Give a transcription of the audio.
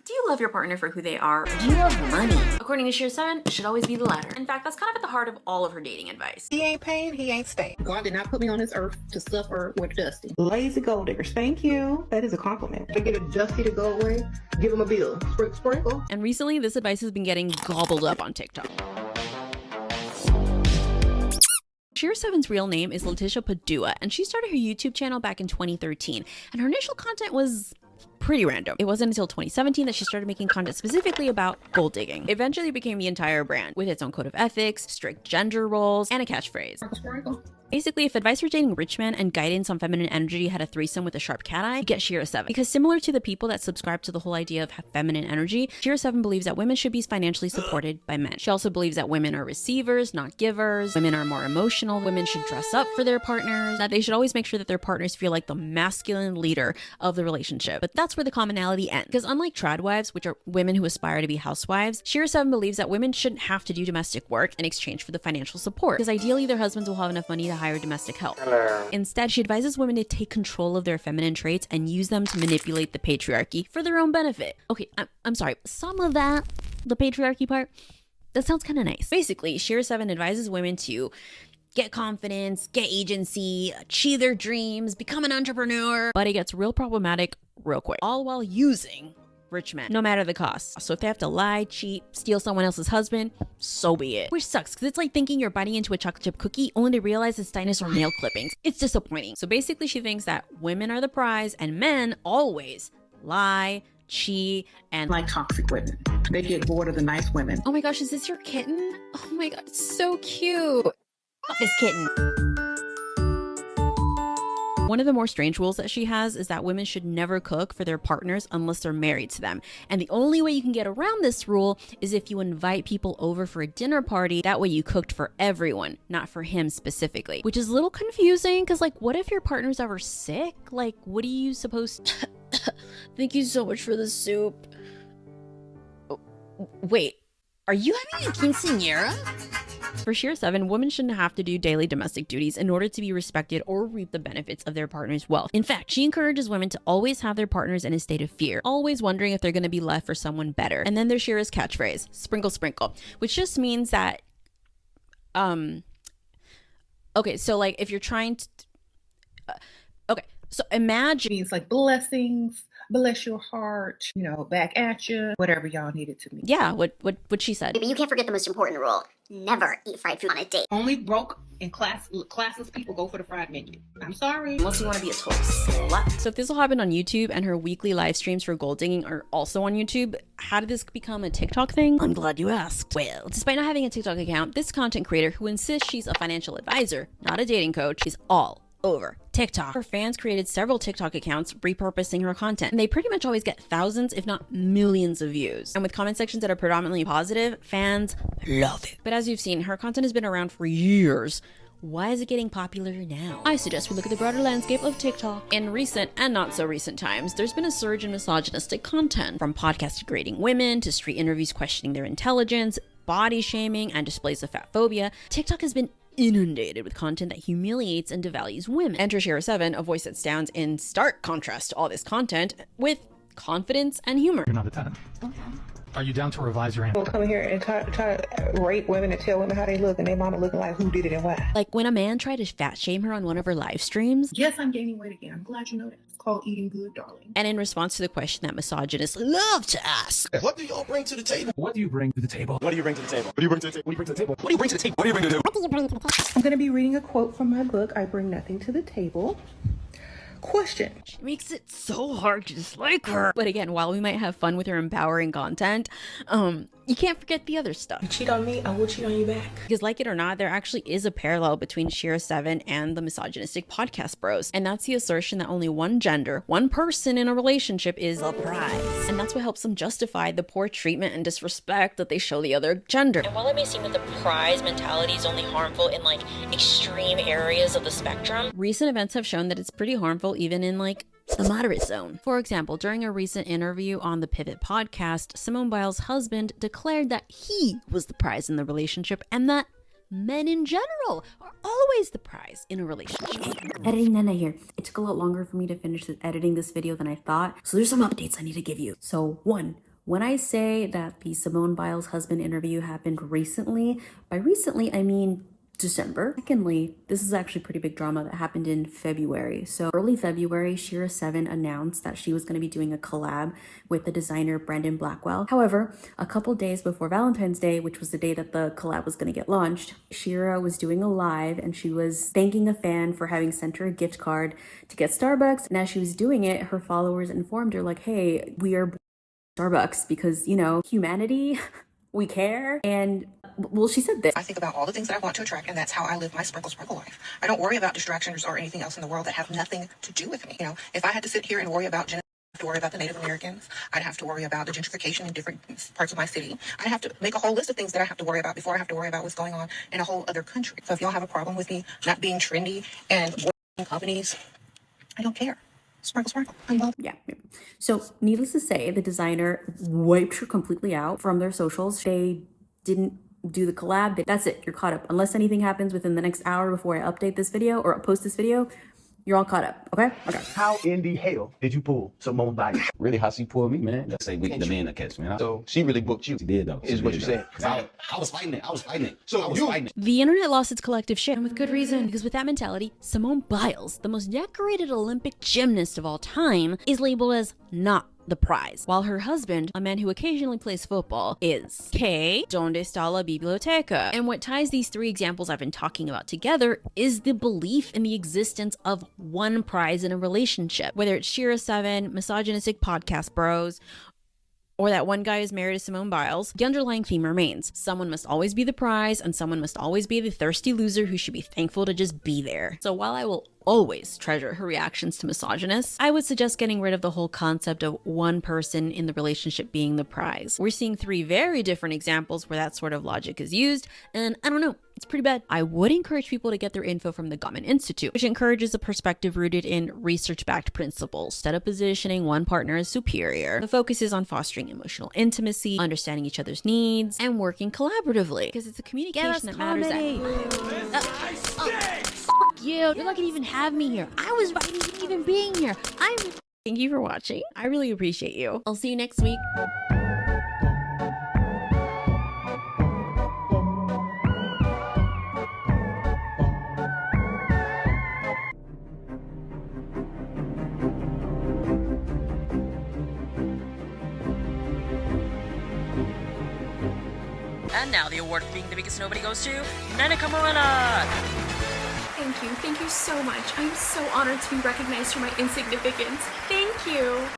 Do you love your partner for who they are, or do you love money? According to Sheer7, it should always be the latter. In fact, that's kind of at the heart of all of her dating advice. He ain't paying, he ain't staying. God did not put me on this earth to suffer with Dusty. Lazy gold diggers. Thank you. That is a compliment. To get a Dusty to go away, give him a bill. Sprinkle. And recently, this advice has been getting gobbled up on TikTok. Sheer7's real name is Letitia Padua, and she started her YouTube channel back in 2013, and her initial content was pretty random. It wasn't until 2017 that she started making content specifically about gold digging. It eventually became the entire brand, with its own code of ethics, strict gender roles, and a catchphrase. Sprinkle. Basically, if advice for dating rich men and guidance on feminine energy had a threesome with a sharp cat eye, you get Sheer7. Because similar to the people that subscribe to the whole idea of feminine energy, Sheer7 believes that women should be financially supported by men. She also believes that women are receivers, not givers. Women are more emotional. Women should dress up for their partners. That they should always make sure that their partners feel like the masculine leader of the relationship. But that's where the commonality ends. Because unlike trad wives, which are women who aspire to be housewives, Sheer7 believes that women shouldn't have to do domestic work in exchange for the financial support. Because ideally, their husbands will have enough money to hire domestic help. Instead, she advises women to take control of their feminine traits and use them to manipulate the patriarchy for their own benefit. Okay, I'm sorry, some of that, the patriarchy part, that sounds kind of nice. Basically, Sheer7 advises women to get confidence, get agency, achieve their dreams, become an entrepreneur. But it gets real problematic real quick, all while using rich men, no matter the cost. So if they have to lie, cheat, steal someone else's husband, so be it. Which sucks, because it's like thinking you're biting into a chocolate chip cookie only to realize it's dinosaur nail clippings. It's disappointing. So basically she thinks that women are the prize and men always lie, cheat, and Like toxic women. They get bored of the nice women. oh my gosh, is this your kitten? Oh my god, it's so cute. Love this kitten. One of the more strange rules that she has is that women should never cook for their partners unless they're married to them. And the only way you can get around this rule is if you invite people over for a dinner party. That way you cooked for everyone, not for him specifically. Which is a little confusing because, like, what if your partner's ever sick? Like, what are you supposed to... Thank you so much for the soup. Oh, wait, are you having a quinceañera? For Sheer7, women shouldn't have to do daily domestic duties in order to be respected or reap the benefits of their partner's wealth. In fact, she encourages women to always have their partners in a state of fear, always wondering if they're going to be left for someone better. And then there's Sheer's catchphrase, sprinkle, sprinkle, which just means that, okay, so like if you're trying to, okay, so imagine. Means like blessings, bless your heart, you know, back at you, whatever y'all need it to mean. Yeah, what she said. But you can't forget the most important rule. Never eat fried food on a date. Only broke and classless people go for the fried menu. I'm sorry. Unless you want to be a total slut. So if this all happened on YouTube and her weekly live streams for gold digging are also on YouTube, how did this become a TikTok thing? I'm glad you asked. Well, despite not having a TikTok account, this content creator who insists she's a financial advisor, not a dating coach, is all over TikTok. Her fans created several TikTok accounts repurposing her content, and they pretty much always get thousands, if not millions of views. And with comment sections that are predominantly positive, fans love it. But as you've seen, her content has been around for years. Why is it getting popular now? I suggest we look at the broader landscape of TikTok. In recent and not so recent times, there's been a surge in misogynistic content, from podcasts degrading women to street interviews questioning their intelligence, body shaming, and displays of fat phobia. TikTok has been inundated with content that humiliates and devalues women. Enter Sheer7, a voice that stands in stark contrast to all this content, with confidence and humor. You're not a 10. Okay. Are you down to revise your answer? We'll come here and try to rate women and tell women how they look and their mama looking like who did it and why. Like when a man tried to fat shame her on one of her live streams. Yes, I'm gaining weight again. I'm glad you know that. It's called eating good, darling. And in response to the question that misogynists love to ask, What do y'all bring to the table? What do you bring to the table? What do you bring to the table? What do you bring to the table? What do you bring to the table? What do you bring to the table? What do you bring to the table? What do you bring to the table? I'm going to be reading a quote from my book, I Bring Nothing to the Table. Question. she makes it so hard to dislike her. But again, while we might have fun with her empowering content, you can't forget the other stuff. You cheat on me, I will cheat on you back. Because like it or not, there actually is a parallel between Sheer7 and the misogynistic podcast bros. And that's the assertion that only one gender, one person in a relationship is the prize. And that's what helps them justify the poor treatment and disrespect that they show the other gender. And while it may seem that the prize mentality is only harmful in like extreme areas of the spectrum, recent events have shown that it's pretty harmful even in like the moderate zone. For example, during a recent interview on the Pivot podcast, Simone Biles' husband declared that he was the prize in the relationship and that men in general are always the prize in a relationship. Editing Nana here. It took a lot longer for me to finish editing this video than I thought, so there's some updates I need to give you. So 1, When I say that the Simone Biles husband interview happened recently, by recently I mean December. Secondly, this is actually pretty big drama that happened in February. So early February, Shera7 announced that she was going to be doing a collab with the designer Brandon Blackwell. However, a couple days before Valentine's Day, which was the day that the collab was going to get launched, Shera was doing a live and she was thanking a fan for having sent her a gift card to get Starbucks. And as she was doing it, her followers informed her like, hey, we are Starbucks because, you know, humanity, we care. And well, she said this. I think about all the things that I want to attract, and that's how I live my sprinkle life. I don't worry about distractions or anything else in the world that have nothing to do with me. You know, if I had to sit here and worry about I'd have to worry about the Native Americans. I'd have to worry about the gentrification in different parts of my city. I'd have to make a whole list of things that I have to worry about before I have to worry about what's going on in a whole other country. So if y'all have a problem with me not being trendy and working companies, I don't care. Sprinkle. I love it. Yeah. So needless to say, the designer wiped her completely out from their socials. They didn't do the collab. That's it. You're caught up. Unless anything happens within the next hour before I update this video or post this video, you're all caught up. Okay? Okay. How in the hell did you pull Simone Biles? Really, how she pulled me, man? Let's say we the man that catch, man. So she really booked you. She did, though. Is what you said. I was fighting it. So I was you- fighting it. The internet lost its collective shit, and with good reason, because with that mentality, Simone Biles, the most decorated Olympic gymnast of all time, is labeled as not the prize, while her husband, a man who occasionally plays football, is. Okay, donde está la biblioteca? And what ties these three examples I've been talking about together is the belief in the existence of one prize in a relationship, whether it's Shera7, misogynistic podcast bros, or that one guy is married to Simone Biles. The underlying theme remains. Someone must always be the prize, and someone must always be the thirsty loser who should be thankful to just be there. So while I will always treasure her reactions to misogynists, I would suggest getting rid of the whole concept of one person in the relationship being the prize. We're seeing three very different examples where that sort of logic is used, and I don't know, it's pretty bad. I would encourage people to get their info from the Gottman Institute, which encourages a perspective rooted in research-backed principles, instead of positioning one partner as superior. The focus is on fostering emotional intimacy, understanding each other's needs, and working collaboratively, because it's the communication that matters. Fuck you! You're lucky to even have me here. I was fighting you even being here. Thank you for watching. I really appreciate you. I'll see you next week. And now the award for being the biggest nobody goes to Nanika Morena. Thank you so much. I'm so honored to be recognized for my insignificance. Thank you.